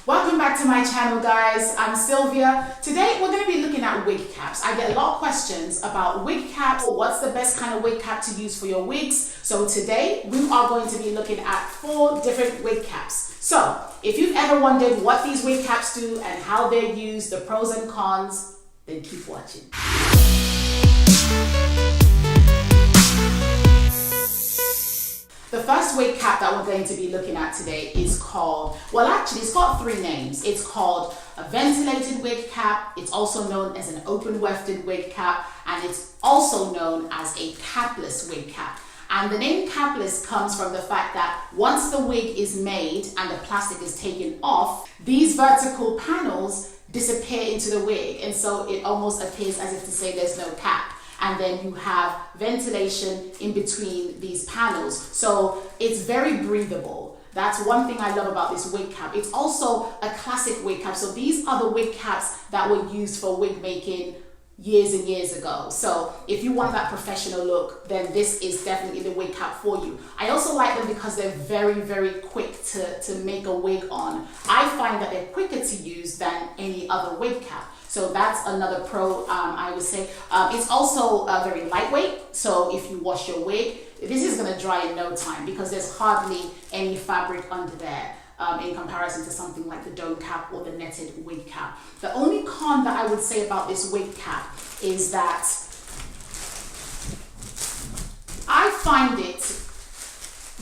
Welcome back to my channel, guys. I'm Sylvia. Today we're going to be looking at wig caps. I get a lot of questions about wig caps. What's the best kind of wig cap to use for your wigs? So today we are going to be looking at 4 different wig caps. So if you've ever wondered what these wig caps do and how they're used, the pros and cons, then keep watching. The first wig cap that we're going to be looking at today is called, well actually it's got 3 names. It's called a ventilated wig cap, it's also known as an open wefted wig cap, and it's also known as a capless wig cap. And the name capless comes from the fact that once the wig is made and the plastic is taken off, these vertical panels disappear into the wig, and so it almost appears as if to say there's no cap. And then you have ventilation in between these panels. So it's very breathable. That's one thing I love about this wig cap. It's also a classic wig cap. So these are the wig caps that were used for wig making years and years ago. So if you want that professional look, then this is definitely the wig cap for you. I also like them because they're very, very quick to make a wig on. I find that they're quicker to use than any other wig cap. So that's another pro, I would say. It's also very lightweight. So if you wash your wig, this is gonna dry in no time because there's hardly any fabric under there in comparison to something like the dome cap or the netted wig cap. The only con that I would say about this wig cap is that I find it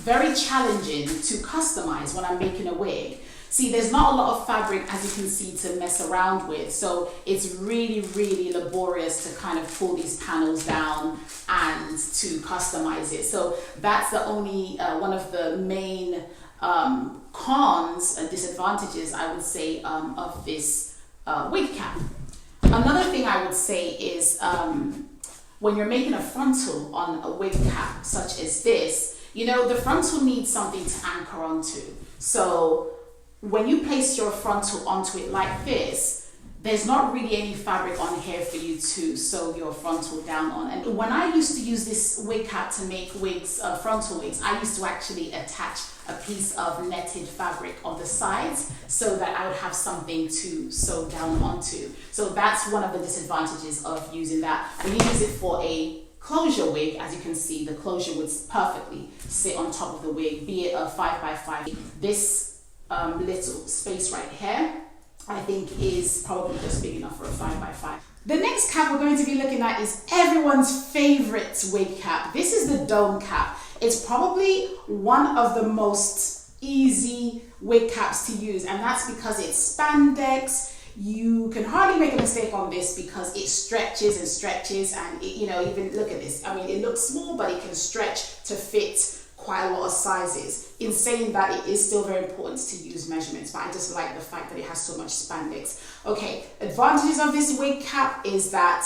very challenging to customize when I'm making a wig. See, there's not a lot of fabric, as you can see, to mess around with. So it's really, really laborious to kind of pull these panels down and to customize it. So that's the only, one of the main cons and disadvantages, I would say, of this wig cap. Another thing I would say is when you're making a frontal on a wig cap, such as this, you know, the frontal needs something to anchor onto. So when you place your frontal onto it like this, there's not really any fabric on here for you to sew your frontal down on. And when I used to use this wig cap to make wigs, frontal wigs, I used to actually attach a piece of netted fabric on the sides so that I would have something to sew down onto. So that's one of the disadvantages of using that. When you use it for a closure wig, as you can see, the closure would perfectly sit on top of the wig, be it a 5x5. This little space right here, I think is probably just big enough for a 5x5. The next cap we're going to be looking at is everyone's favorite wig cap. This is the dome cap. It's probably one of the most easy wig caps to use, and that's because it's spandex. You can hardly make a mistake on this because it stretches and stretches, and it, you know, even look at this. I mean, it looks small, but it can stretch to fit quite a lot of sizes. In saying that, it is still very important to use measurements, but I just like the fact that it has so much spandex. Okay, advantages of this wig cap is that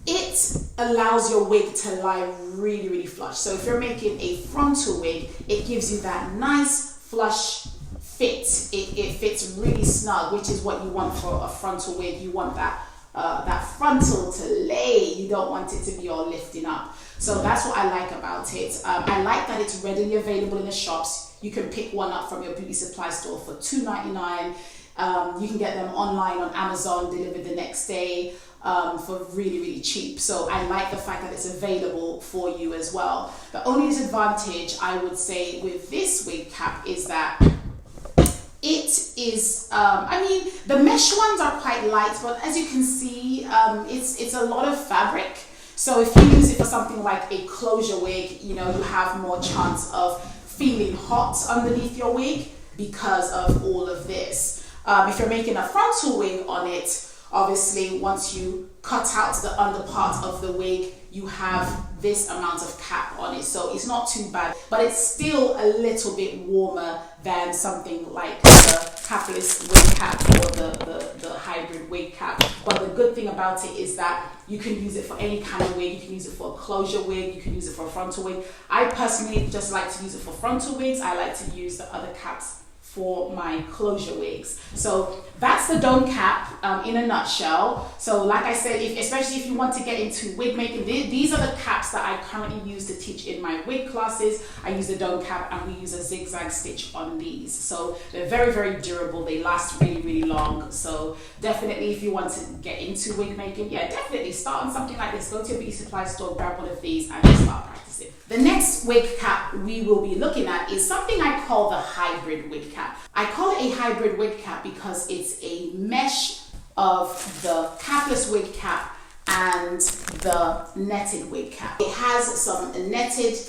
it allows your wig to lie really, really flush. So if you're making a frontal wig, it gives you that nice flush fit. It fits really snug, which is what you want for a frontal wig. You want that that frontal to lay. You don't want it to be all lifting up. So that's what I like about it. I like that it's readily available in the shops. You can pick one up from your beauty supply store for $2.99. You can get them online on Amazon, delivered the next day for really, really cheap. So I like the fact that it's available for you as well. The only disadvantage I would say with this wig cap is that it is, I mean, the mesh ones are quite light, but as you can see, it's a lot of fabric. So if you use it for something like a closure wig, you know, you have more chance of feeling hot underneath your wig because of all of this. If you're making a frontal wig on it, obviously once you cut out the under part of the wig, you have this amount of cap on it. So it's not too bad, but it's still a little bit warmer than something like the capless wig cap or the hybrid wig cap. But the good thing about it is that you can use it for any kind of wig. You can use it for a closure wig, you can use it for a frontal wig. I personally just like to use it for frontal wigs. I like to use the other caps for my closure wigs. So that's the dome cap in a nutshell. So like I said, especially if you want to get into wig making, these are the caps that I currently use to teach in my wig classes. I use the dome cap and we use a zigzag stitch on these. So they're very, very durable. They last really, really long. So definitely if you want to get into wig making, yeah, definitely start on something like this. Go to your beauty supply store, grab one of these and just start practicing. The next wig cap we will be looking at is something I call the hybrid wig cap. I call it a hybrid wig cap because it's a mesh of the capless wig cap and the netted wig cap. It has some netted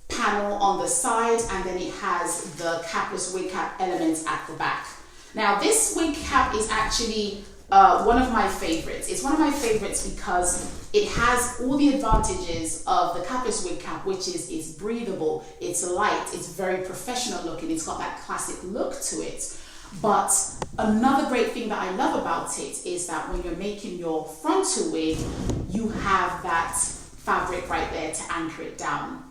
panel on the side and then it has the capless wig cap elements at the back. Now this wig cap is actually one of my favorites. It's one of my favorites because it has all the advantages of the capless wig cap, which is it's breathable, it's light, it's very professional looking, it's got that classic look to it. But another great thing that I love about it is that when you're making your frontal wig, you have that fabric right there to anchor it down.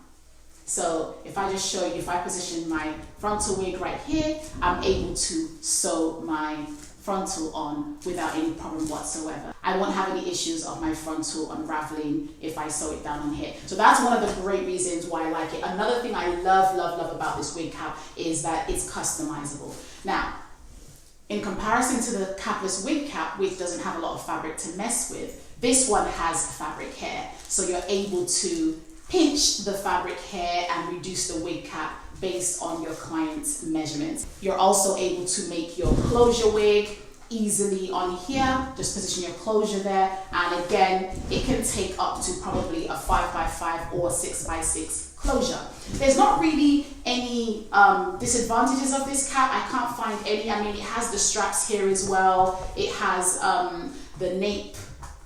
So if I just show you, if I position my frontal wig right here, I'm able to sew my frontal on without any problem whatsoever. I won't have any issues of my frontal unraveling if I sew it down on here. So that's one of the great reasons why I like it. Another thing I love about this wig cap is that it's customizable. Now, in comparison to the capless wig cap, which doesn't have a lot of fabric to mess with, this one has fabric hair. So you're able to pinch the fabric hair and reduce the wig cap based on your client's measurements. You're also able to make your closure wig easily on here. Just position your closure there. And again, it can take up to probably a 5x5 or 6x6 closure. There's not really any disadvantages of this cap. I can't find any. I mean, it has the straps here as well. It has the nape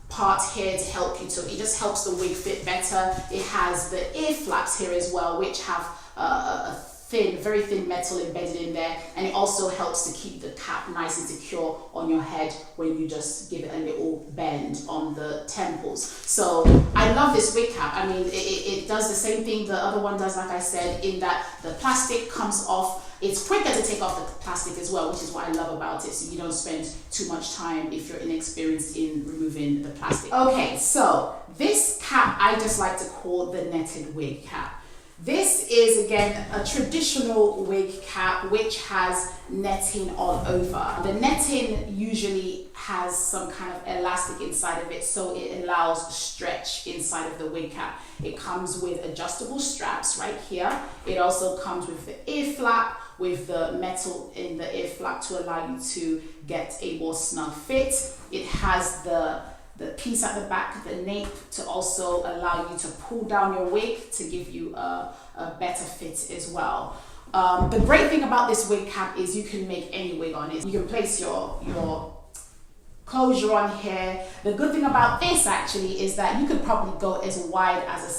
part here to help you to, it just helps the wig fit better. It has the ear flaps here as well, which have a thin, very thin metal embedded in there, and it also helps to keep the cap nice and secure on your head when you just give it a little bend on the temples. So I love this wig cap. I mean, it does the same thing the other one does, like I said, in that the plastic comes off. It's quicker to take off the plastic as well, which is what I love about it, so you don't spend too much time if you're inexperienced in removing the plastic. Okay, so this cap I just like to call the netted wig cap. This is, again, a traditional wig cap which has netting all over. The netting usually has some kind of elastic inside of it, so it allows stretch inside of the wig cap. It comes with adjustable straps right here. It also comes with the ear flap, with the metal in the ear flap to allow you to get a more snug fit. It has the piece at the back, the nape, to also allow you to pull down your wig to give you a better fit as well. The great thing about this wig cap is you can make any wig on it. You can place your closure on here. The good thing about this actually is that you could probably go as wide as a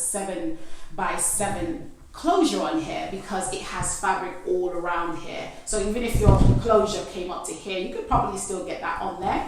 7x7 closure on here because it has fabric all around here. So even if your closure came up to here, you could probably still get that on there.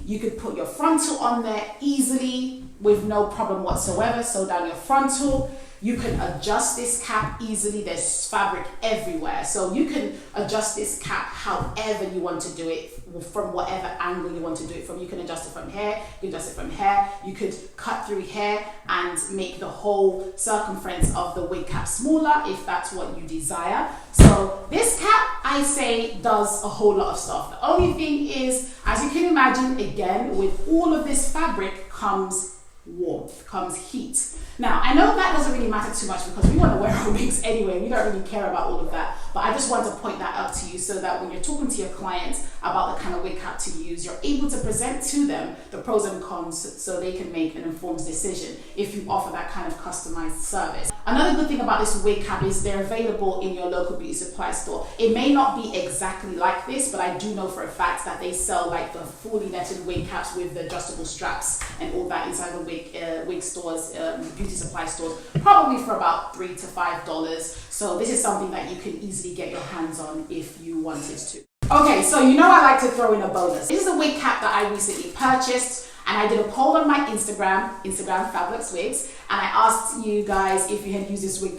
You could put your frontal on there easily with no problem whatsoever. Sew down your frontal. You can adjust this cap easily. There's fabric everywhere. So you can adjust this cap however you want to do it, from whatever angle you want to do it from. You can adjust it from here, you can adjust it from here. You could cut through here and make the whole circumference of the wig cap smaller if that's what you desire. So this cap, I say, does a whole lot of stuff. The only thing is, as you can imagine, again, with all of this fabric comes warmth, comes heat. Now, I know that doesn't really matter too much because we want to wear our wigs anyway. We don't really care about all of that. But I just want to point that out to you so that when you're talking to your clients about the kind of wig cap to use, you're able to present to them the pros and cons so they can make an informed decision if you offer that kind of customized service. Another good thing about this wig cap is they're available in your local beauty supply store. It may not be exactly like this, but I do know for a fact that they sell like the fully netted wig caps with the adjustable straps and all that inside the wig stores, beauty supply stores, probably for about $3 to $5. So this is something that you can easily get your hands on if you wanted to. Okay, so you know I like to throw in a bonus. This is a wig cap that I recently purchased. And I did a poll on my Instagram Fabulous Wigs, and I asked you guys if you had used this wig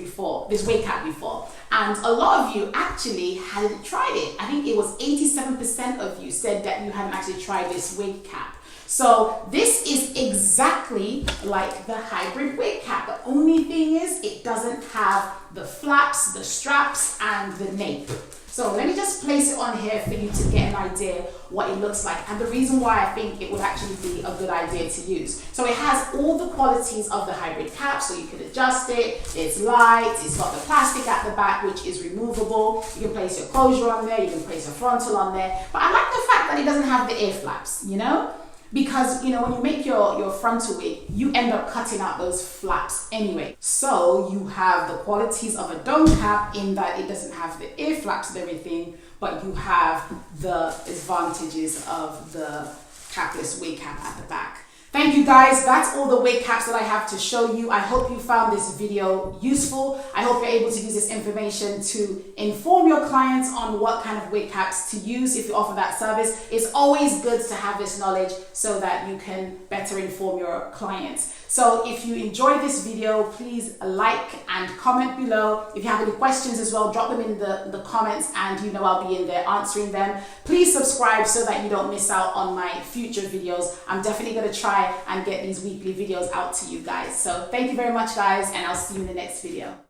cap before. And a lot of you actually hadn't tried it. I think it was 87% of you said that you hadn't actually tried this wig cap. So this is exactly like the hybrid wig cap. The only thing is it doesn't have the flaps, the straps, and the nape. So let me just place it on here for you to get an idea what it looks like, and the reason why I think it would actually be a good idea to use. So it has all the qualities of the hybrid cap, so you can adjust it, it's light, it's got the plastic at the back which is removable, you can place your closure on there, you can place your frontal on there, but I like the fact that it doesn't have the ear flaps, you know? Because, you know, when you make your frontal wig, you end up cutting out those flaps anyway. So you have the qualities of a dome cap in that it doesn't have the ear flaps and everything, but you have the advantages of the capless wig cap at the back. Thank you guys, that's all the wig caps that I have to show you. I hope you found this video useful. I hope you're able to use this information to inform your clients on what kind of wig caps to use if you offer that service. It's always good to have this knowledge so that you can better inform your clients. So if you enjoyed this video, please like and comment below. If you have any questions as well, drop them in the comments, and you know I'll be in there answering them. Please subscribe so that you don't miss out on my future videos. I'm definitely going to try and get these weekly videos out to you guys. So thank you very much guys, and I'll see you in the next video.